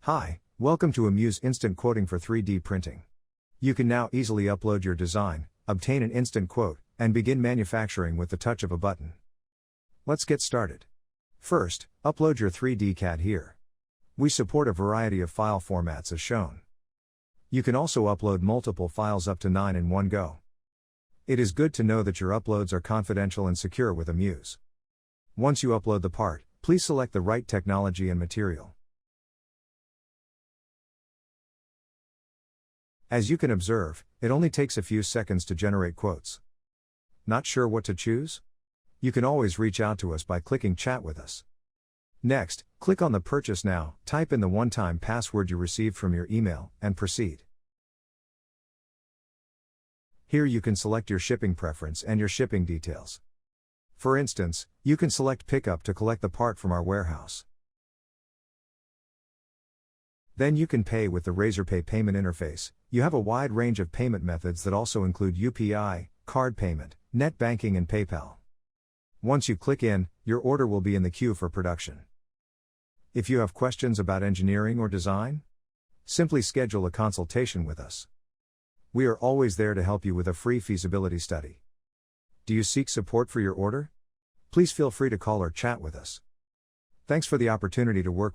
Hi, welcome to Amuse Instant Quoting for 3D Printing. You can now easily upload your design, obtain an instant quote, and begin manufacturing with the touch of a button. Let's get started. First, upload your 3D CAD here. We support a variety of file formats as shown. You can also upload multiple files up to 9 in one go. It is good to know that your uploads are confidential and secure with Amuse. Once you upload the part, please select the right technology and material. As you can observe, it only takes a few seconds to generate quotes. Not sure what to choose? You can always reach out to us by clicking Chat with us. Next, click on the Purchase Now, type in the one-time password you received from your email, and proceed. Here you can select your shipping preference and your shipping details. For instance, you can select Pickup to collect the part from our warehouse. Then you can pay with the Razorpay payment interface. You have a wide range of payment methods that also include UPI, card payment, net banking and PayPal. Once you click in, your order will be in the queue for production. If you have questions about engineering or design, simply schedule a consultation with us. We are always there to help you with a free feasibility study. Do you seek support for your order? Please feel free to call or chat with us. Thanks for the opportunity to work with you.